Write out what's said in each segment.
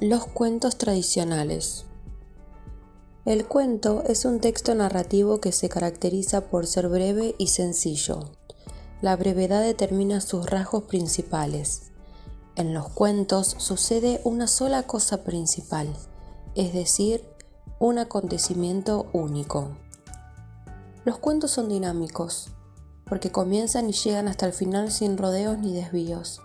Los cuentos tradicionales. El cuento es un texto narrativo que se caracteriza por ser breve y sencillo. La brevedad determina sus rasgos principales. En los cuentos sucede una sola cosa principal, es decir, un acontecimiento único. Los cuentos son dinámicos, porque comienzan y llegan hasta el final sin rodeos ni desvíos.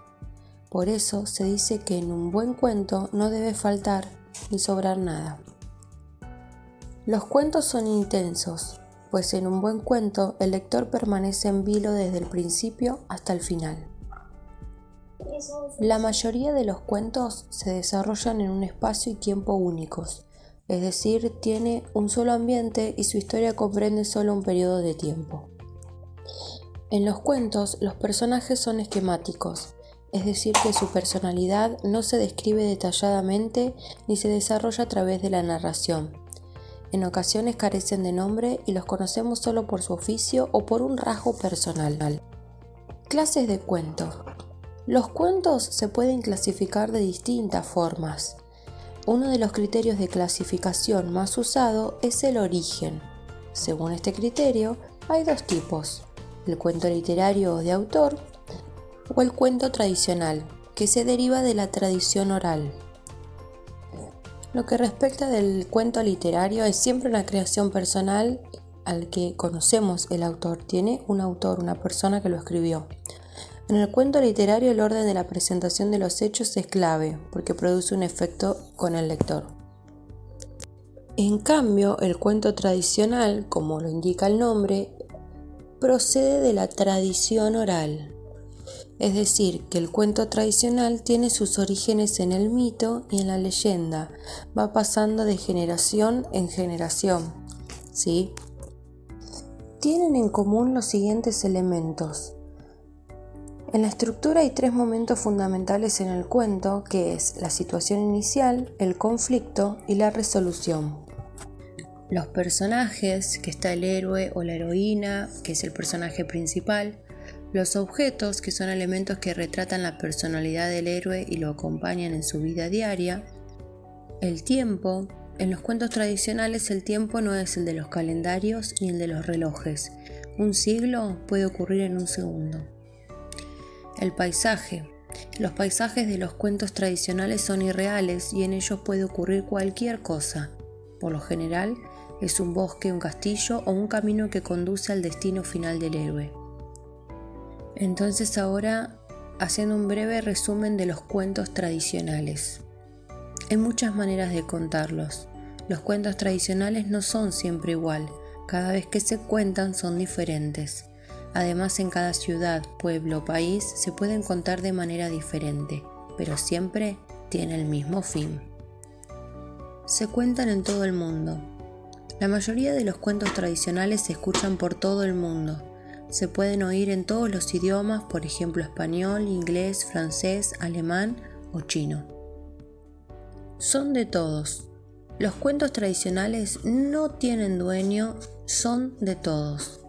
Por eso se dice que en un buen cuento no debe faltar ni sobrar nada. Los cuentos son intensos, pues en un buen cuento el lector permanece en vilo desde el principio hasta el final. La mayoría de los cuentos se desarrollan en un espacio y tiempo únicos, es decir, tiene un solo ambiente y su historia comprende solo un periodo de tiempo. En los cuentos, los personajes son esquemáticos, es decir, que su personalidad no se describe detalladamente ni se desarrolla a través de la narración. En ocasiones carecen de nombre y los conocemos solo por su oficio o por un rasgo personal. Clases de cuentos. Los cuentos se pueden clasificar de distintas formas. Uno de los criterios de clasificación más usado es el origen. Según este criterio, hay dos tipos: el cuento literario o de autor o el cuento tradicional, que se deriva de la tradición oral. Lo que respecta del cuento literario es siempre una creación personal al que conocemos el autor. Tiene un autor, una persona que lo escribió. En el cuento literario el orden de la presentación de los hechos es clave porque produce un efecto con el lector. En cambio, el cuento tradicional, como lo indica el nombre, procede de la tradición oral. Es decir, que el cuento tradicional tiene sus orígenes en el mito y en la leyenda, va pasando de generación en generación, ¿sí? Tienen en común los siguientes elementos. En la estructura hay tres momentos fundamentales en el cuento, que es la situación inicial, el conflicto y la resolución. Los personajes, que está el héroe o la heroína, que es el personaje principal. Los objetos, que son elementos que retratan la personalidad del héroe y lo acompañan en su vida diaria. El tiempo. En los cuentos tradicionales el tiempo no es el de los calendarios ni el de los relojes. Un siglo puede ocurrir en un segundo. El paisaje. Los paisajes de los cuentos tradicionales son irreales y en ellos puede ocurrir cualquier cosa. Por lo general es un bosque, un castillo o un camino que conduce al destino final del héroe. Entonces ahora, haciendo un breve resumen de los cuentos tradicionales. Hay muchas maneras de contarlos. Los cuentos tradicionales no son siempre igual. Cada vez que se cuentan son diferentes. Además, en cada ciudad, pueblo o país se pueden contar de manera diferente, pero siempre tiene el mismo fin. Se cuentan en todo el mundo. La mayoría de los cuentos tradicionales se escuchan por todo el mundo. Se pueden oír en todos los idiomas, por ejemplo español, inglés, francés, alemán o chino. Son de todos. Los cuentos tradicionales no tienen dueño, son de todos.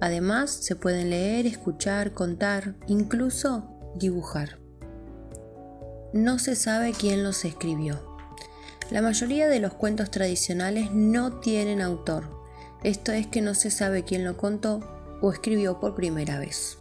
Además, se pueden leer, escuchar, contar, incluso dibujar. No se sabe quién los escribió. La mayoría de los cuentos tradicionales no tienen autor. Esto es que no se sabe quién lo contó o escribió por primera vez.